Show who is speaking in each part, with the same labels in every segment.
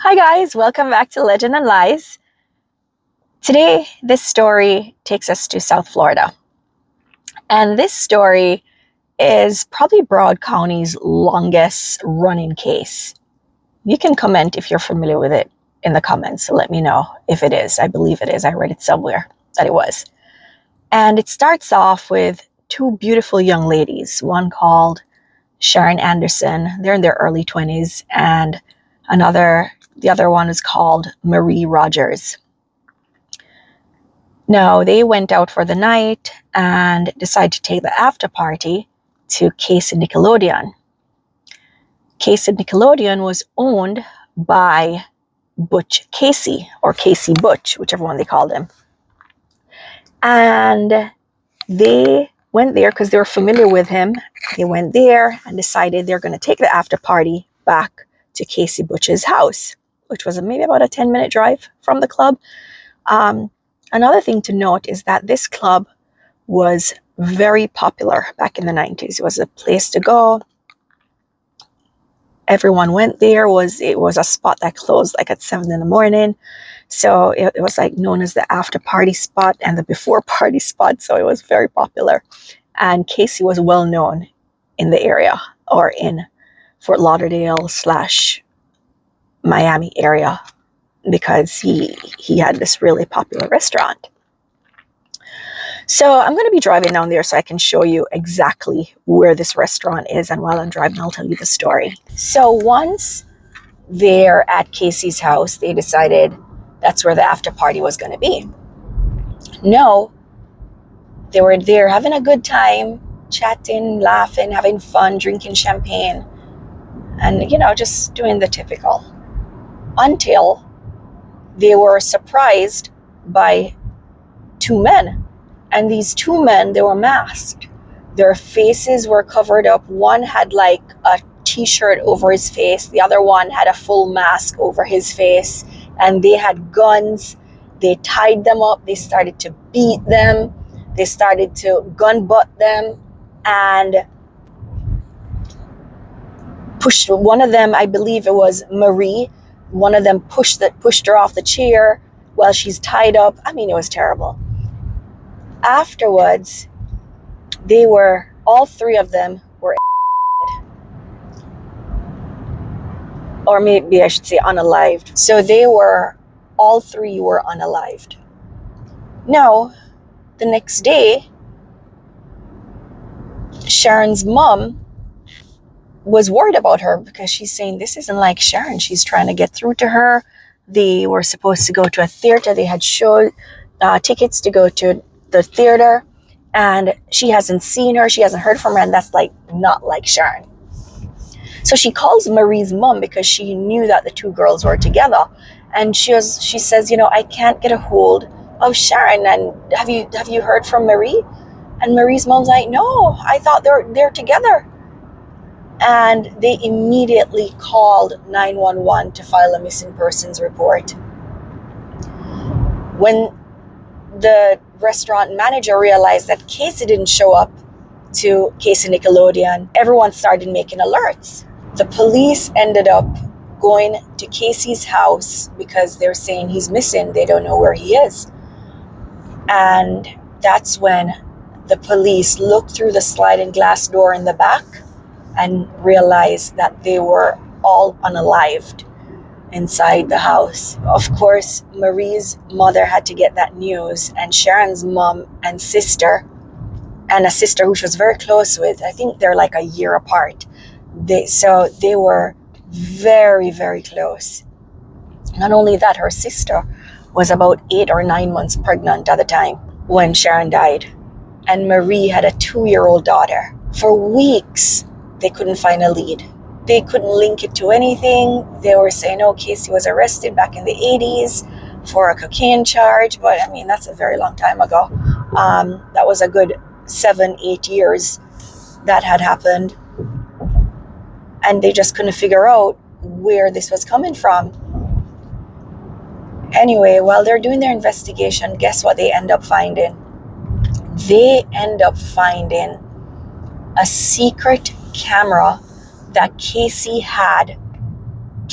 Speaker 1: Hi guys, welcome back to Legend and Lies. Today, this story takes us to South Florida. And this story is probably Broward County's longest running case. You can comment if you're familiar with it in the comments. So let me know if it is. I believe it is. I read it somewhere that it was. And it starts off with two beautiful young ladies, one called Sharon Anderson. They're in their early 20s, and the other one is called Marie Rogers. Now, they went out for the night and decided to take the after party to Casey Nickelodeon. Casey Nickelodeon was owned by Butch Casey, or Casey Butch, whichever one they called him. And they went there because they were familiar with him. They went there and decided they're going to take the after party back to Casey Butch's house, which was maybe about a 10-minute drive from the club. Another thing to note is that this club was very popular back in the 90s. It was a place to go. Everyone went there. It was a spot that closed like at 7 in the morning. So it was like known as the after party spot and the before party spot. So it was very popular. And Casey was well known in the area, or in Fort Lauderdale / Miami area, because he had this really popular restaurant. So I'm going to be driving down there so I can show you exactly where this restaurant is. And while I'm driving, I'll tell you the story. So once they're at Casey's house, they decided that's where the after party was going to be. No, they were there having a good time, chatting, laughing, having fun, drinking champagne, and, just doing the typical. Until they were surprised by two men. And these two men, they were masked. Their faces were covered up. One had like a t-shirt over his face. The other one had a full mask over his face. And they had guns. They tied them up. They started to beat them. They started to gun butt them. And pushed one of them, I believe it was Marie. One of them pushed her off the chair while she's tied up. I mean, it was terrible. Afterwards, all three of them were, or maybe I should say unalived. So all three were unalived. Now, the next day, Sharon's mom was worried about her because she's saying, this isn't like Sharon. She's trying to get through to her. They were supposed to go to a theater. They had tickets to go to the theater, and she hasn't seen her. She hasn't heard from her, and that's not like Sharon. So she calls Marie's mom because she knew that the two girls were together, and she says, I can't get a hold of Sharon, and have you heard from Marie? And Marie's mom's like, no, I thought they're together. And they immediately called 911 to file a missing persons report. When the restaurant manager realized that Casey didn't show up to Casey Nickelodeon, everyone started making alerts. The police ended up going to Casey's house because they're saying he's missing. They don't know where he is. And that's when the police looked through the sliding glass door in the back and realized that they were all unalived inside the house. Of course, Marie's mother had to get that news, and Sharon's mom and sister, and a sister who she was very close with, I think they're like a year apart. They were very, very close. Not only that, her sister was about 8 or 9 months pregnant at the time when Sharon died. And Marie had a 2-year-old daughter. For weeks, they couldn't find a lead. They couldn't link it to anything. They were saying, Casey was arrested back in the 80s for a cocaine charge. But I mean, that's a very long time ago. That was a good 7-8 years that had happened. And they just couldn't figure out where this was coming from. Anyway, while they're doing their investigation, guess what they end up finding? They end up finding a secret camera that Casey had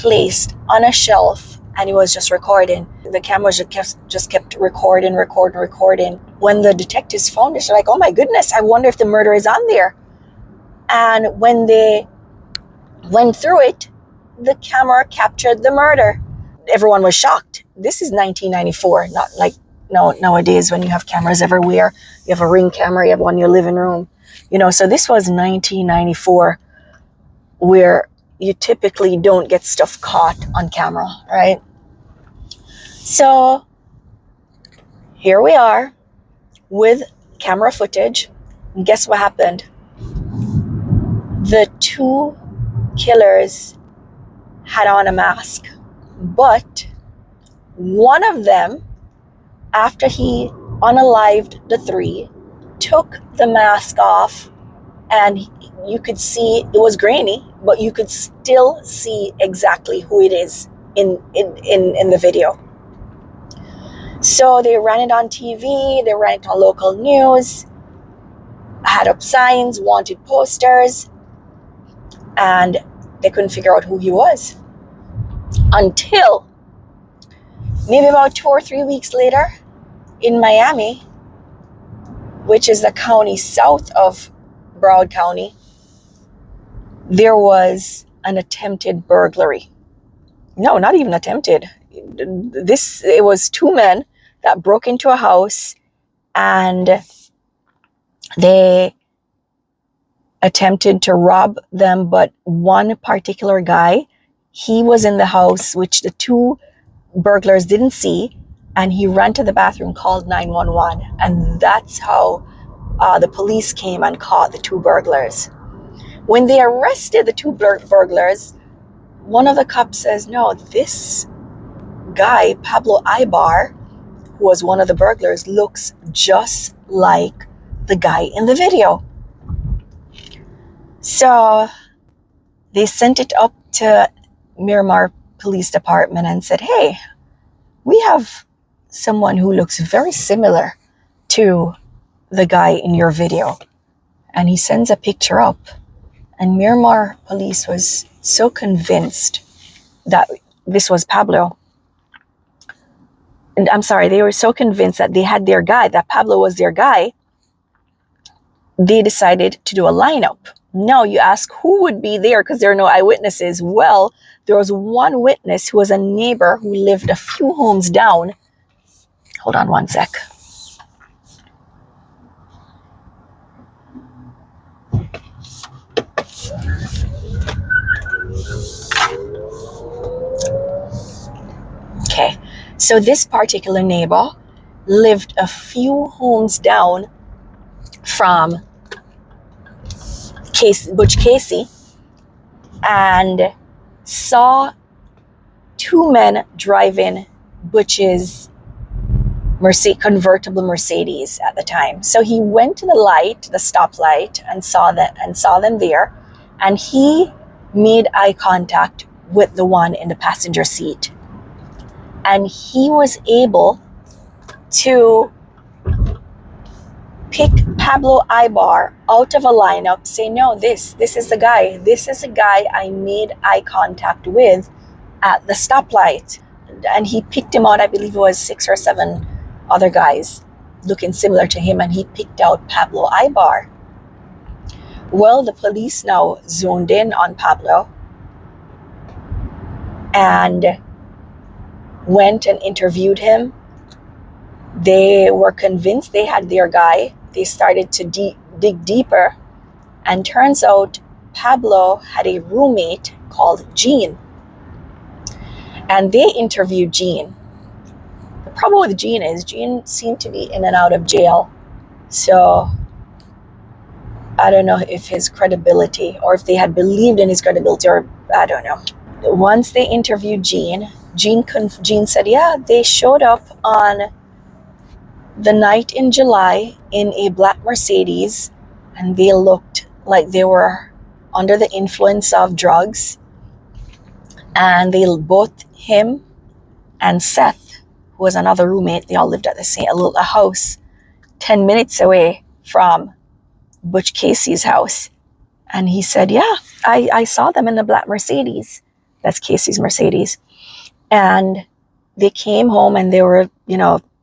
Speaker 1: placed on a shelf, and he was just recording. The cameras just kept recording. When the detectives found it, they're like, oh my goodness, I wonder if the murder is on there. And when they went through it, the camera captured the murder. Everyone was shocked. This is 1994, not like nowadays when you have cameras everywhere. You have a Ring camera, you have one in your living room. So this was 1994, where you typically don't get stuff caught on camera, right? So here we are with camera footage. And guess what happened? The two killers had on a mask, but one of them, after he unalived the three, took the mask off, and you could see it was grainy, but you could still see exactly who it is in the video. So they ran it on TV, they ran it on local news, had up signs, wanted posters, and they couldn't figure out who he was. Until maybe about 2 or 3 weeks later, in Miami, which is the county south of Broward County, there was an attempted burglary. No, not even attempted. It was two men that broke into a house, and they attempted to rob them, but one particular guy, he was in the house, which the two burglars didn't see, and he ran to the bathroom, called 911, and that's how the police came and caught the two burglars. When they arrested the two burglars, one of the cops says, no, this guy, Pablo Ibar, who was one of the burglars, looks just like the guy in the video. So they sent it up to Miramar Police Department and said, hey, we have someone who looks very similar to the guy in your video. And he sends a picture up. And Miramar Police was so convinced that this was Pablo. And I'm sorry, they were so convinced that they had their guy, that Pablo was their guy, they decided to do a lineup. Now you ask who would be there because there are no eyewitnesses. Well, there was one witness who was a neighbor who lived a few homes down. Hold on one sec. Okay, so this particular neighbor lived a few homes down from Butch Casey, and saw two men driving Butch's convertible Mercedes at the time. So he went to the stoplight, and saw them there, and he made eye contact with the one in the passenger seat, and he was able to pick Pablo Ibar out of a lineup, say, no, this is the guy. This is the guy I made eye contact with at the stoplight. And he picked him out. I believe it was 6 or 7 other guys looking similar to him, and he picked out Pablo Ibar. Well, the police now zoned in on Pablo and went and interviewed him. They were convinced they had their guy. They started to dig deeper, and turns out Pablo had a roommate called Jean, and they interviewed Jean. The problem with Jean is Jean seemed to be in and out of jail, so I don't know if his credibility, or if they had believed in his credibility, or I don't know. Once they interviewed Jean said, yeah, they showed up on the night in July in a black Mercedes, and they looked like they were under the influence of drugs. And both him and Seth, who was another roommate, they all lived at a house 10 minutes away from Butch Casey's house. And he said, yeah, I saw them in the black Mercedes. That's Casey's Mercedes. And they came home and they were,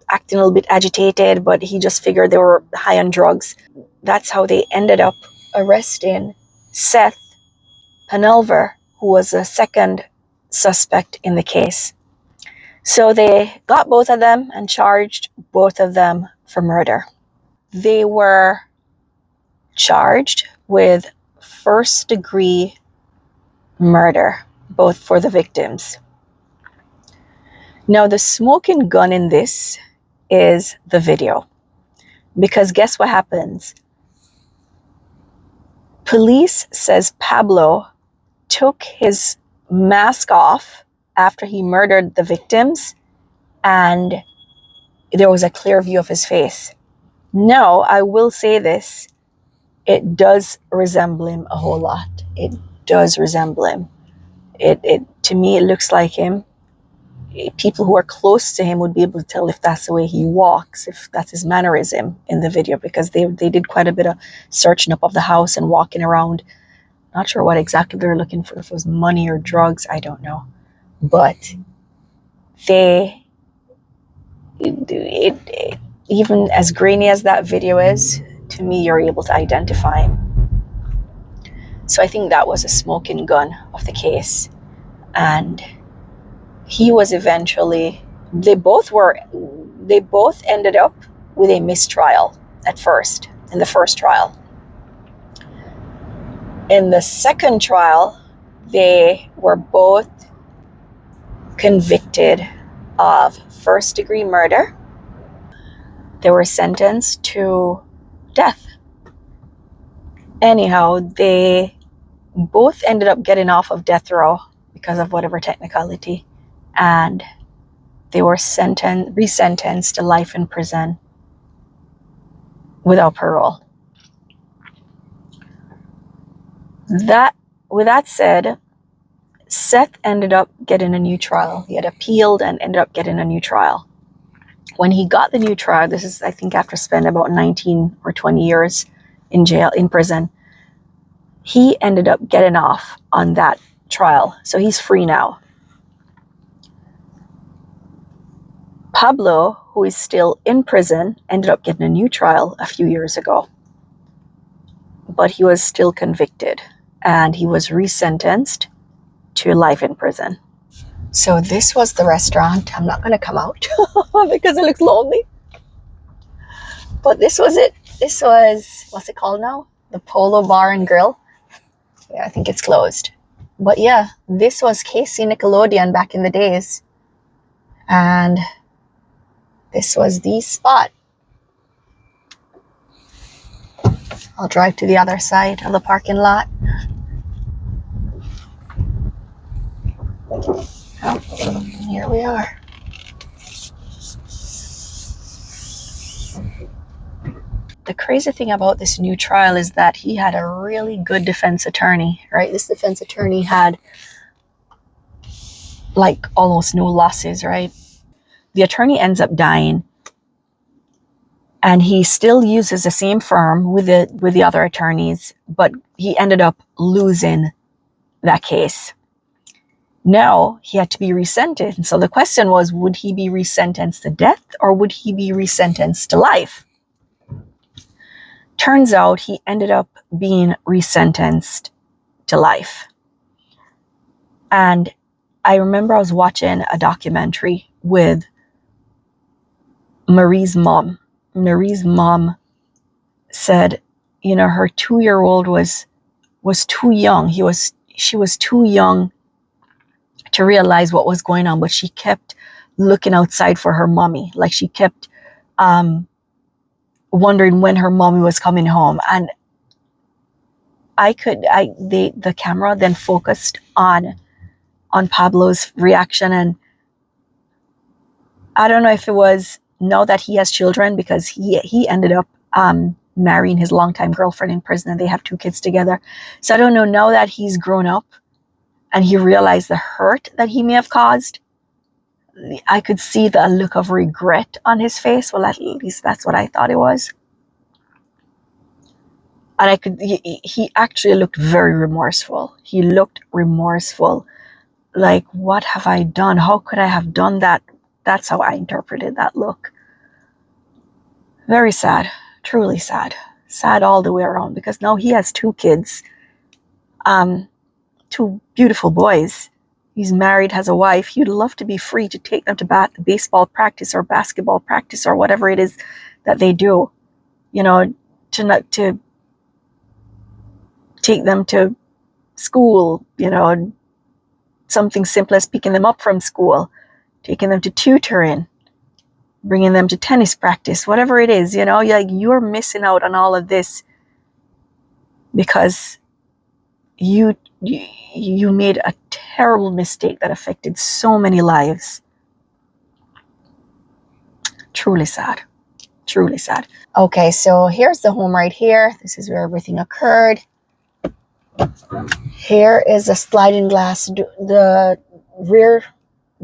Speaker 1: acting a little bit agitated, but he just figured they were high on drugs. That's how they ended up arresting Seth Penelver, who was a second suspect in the case. So they got both of them and charged both of them for murder. They were charged with first-degree murder, both for the victims. Now, the smoking gun in this is the video. Because guess what happens? Police says Pablo took his mask off after he murdered the victims, and there was a clear view of his face. Now, I will say this. It does resemble him a whole lot. It does resemble him. To me, it looks like him. People who are close to him would be able to tell if that's the way he walks, if that's his mannerism in the video, because they did quite a bit of searching up of the house and walking around. Not sure what exactly they're looking for, if it was money or drugs, I don't know. But even as grainy as that video is, to me, you're able to identify him. So I think that was a smoking gun of the case. And he was eventually, they both ended up with a mistrial at first, in the first trial. In the second trial, they were both convicted of first-degree murder. They were sentenced to death. Anyhow, they both ended up getting off of death row because of whatever technicality, and they were resentenced to life in prison without parole. With that said, Seth ended up getting a new trial. He had appealed and ended up getting a new trial. When he got the new trial, this is, I think, after spending about 19 or 20 years in prison, he ended up getting off on that trial. So he's free now. Pablo, who is still in prison, ended up getting a new trial a few years ago. But he was still convicted, and he was resentenced to life in prison. So this was the restaurant. I'm not going to come out because it looks lonely. But this was it. This was, what's it called now? The Polo Bar and Grill. Yeah, I think it's closed. But yeah, this was Casey Nickelodeon back in the days. And this was the spot. I'll drive to the other side of the parking lot. Oh, here we are. The crazy thing about this new trial is that he had a really good defense attorney, right? This defense attorney had like almost no losses, right? The attorney ends up dying, and he still uses the same firm with the other attorneys, but he ended up losing that case. Now he had to be resentenced. And so the question was, would he be resentenced to death or would he be resentenced to life? Turns out he ended up being resentenced to life. And I remember I was watching a documentary with Marie's mom. Marie's mom said, her 2-year-old was too young. She was too young to realize what was going on, but she kept looking outside for her mommy. Like she kept wondering when her mommy was coming home. And the camera then focused on Pablo's reaction. And I don't know if it was now that he has children, because he ended up marrying his longtime girlfriend in prison, and they have 2 kids together. So I don't know, now that he's grown up and he realized the hurt that he may have caused, I could see the look of regret on his face. Well, at least that's what I thought it was. And he actually looked very remorseful. He looked remorseful like, what have I done? How could I have done that? That's how I interpreted that look. Very sad, truly sad. Sad all the way around, because now he has 2 kids, 2 beautiful boys. He's married, has a wife. He'd love to be free to take them to baseball practice or basketball practice or whatever it is that they do. You know, to take them to school, you know, something simple as picking them up from school, taking them to tutoring, bringing them to tennis practice, whatever it is, you know, like, you're missing out on all of this because you made a terrible mistake that affected so many lives. Truly sad. Truly sad. Okay, so here's the home right here. This is where everything occurred. Here is a sliding glass, the rear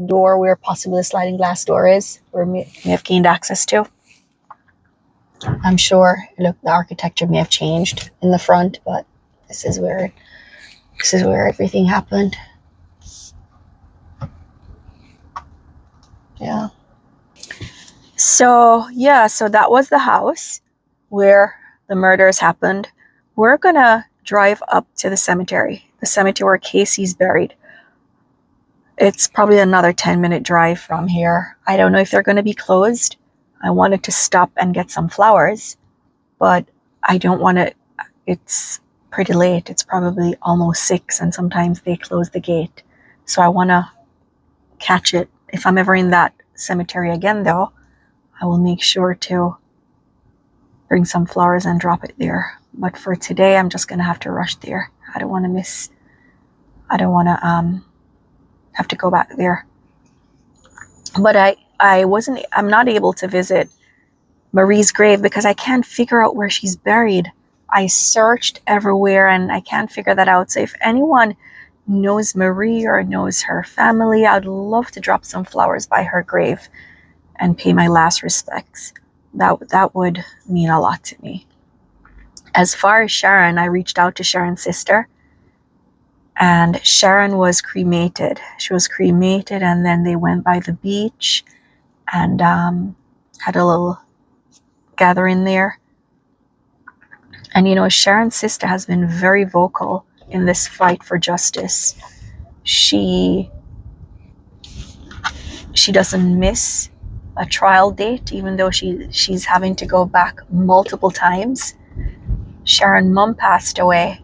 Speaker 1: door where possibly the sliding glass door is, where we may have gained access to. I'm sure, look, the architecture may have changed in the front, but this is where everything happened. Yeah. So that was the house where the murders happened. We're gonna drive up to the cemetery where Casey's buried. It's probably another 10-minute drive from here. I don't know if they're gonna be closed. I wanted to stop and get some flowers, but I don't want to. It's pretty late. It's probably almost 6, and sometimes they close the gate. So I want to catch it. If I'm ever in that cemetery again, though, I will make sure to bring some flowers and drop it there. But for today, I'm just going to have to rush there. I don't want to miss. I don't want to have to go back there. But I'm not able to visit Marie's grave because I can't figure out where she's buried. I searched everywhere and I can't figure that out. So if anyone knows Marie or knows her family, I'd love to drop some flowers by her grave and pay my last respects. That would mean a lot to me. As far as Sharon, I reached out to Sharon's sister, and Sharon was cremated. She was cremated, and then they went by the beach and had a little gathering there. And you know, Sharon's sister has been very vocal in this fight for justice. She doesn't miss a trial date, even though she's having to go back multiple times. Sharon's mom passed away,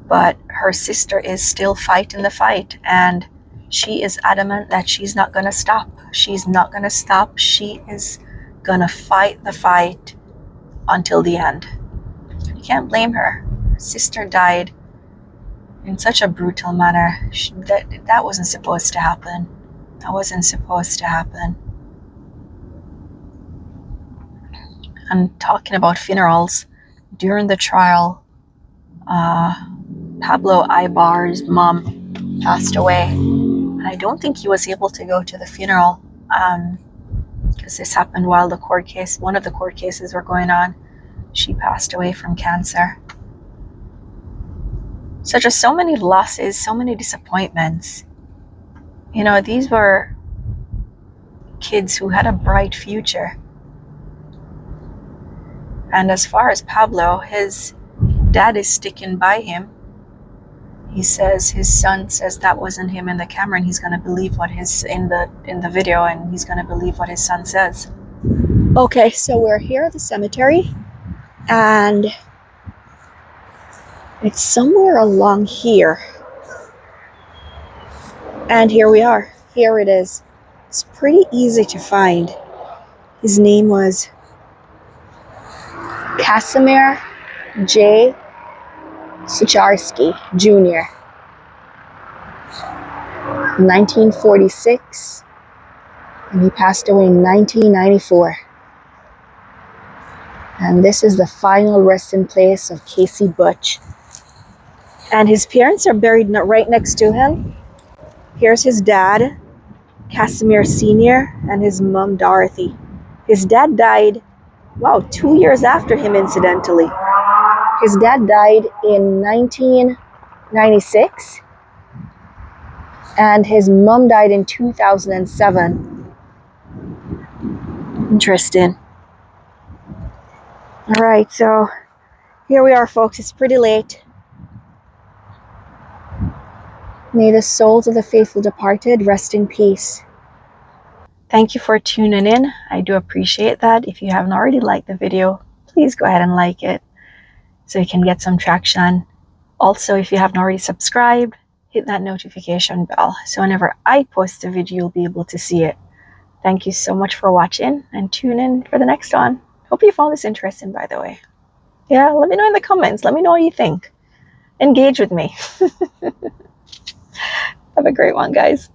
Speaker 1: but her sister is still fighting the fight, and she is adamant that she's not going to stop. She's not going to stop. She is going to fight the fight until the end. You can't blame her. Her sister died in such a brutal manner. That wasn't supposed to happen. That wasn't supposed to happen. And talking about funerals, during the trial, Pablo Ibar's mom passed away. And I don't think he was able to go to the funeral because this happened while one of the court cases were going on. She passed away from cancer. So many losses, so many disappointments. You know, these were kids who had a bright future. And as far as Pablo, his dad is sticking by him. He says his son says that wasn't him in the camera, and he's going to believe what in the video, and he's going to believe what his son says. Okay, so we're here at the cemetery, and it's somewhere along here. And here we are. Here it is. It's pretty easy to find. His name was Casimir J. Sucharski Jr. 1946, and he passed away in 1994. And this is the final resting place of Casey Butch. And his parents are buried right next to him. Here's his dad, Casimir Sr., and his mom, Dorothy. His dad died, 2 years after him, incidentally. His dad died in 1996. and his mom died in 2007. Interesting. All right, so here we are, folks. It's pretty late. May the souls of the faithful departed rest in peace. Thank you for tuning in. I do appreciate that. If you haven't already liked the video, please go ahead and like it so you can get some traction. Also, if you haven't already subscribed, hit that notification bell so whenever I post a video, you'll be able to see it. Thank you so much for watching, and tune in for the next one. Hope you found this interesting, by the way. Yeah, let me know in the comments. Let me know what you think. Engage with me. Have a great one, guys.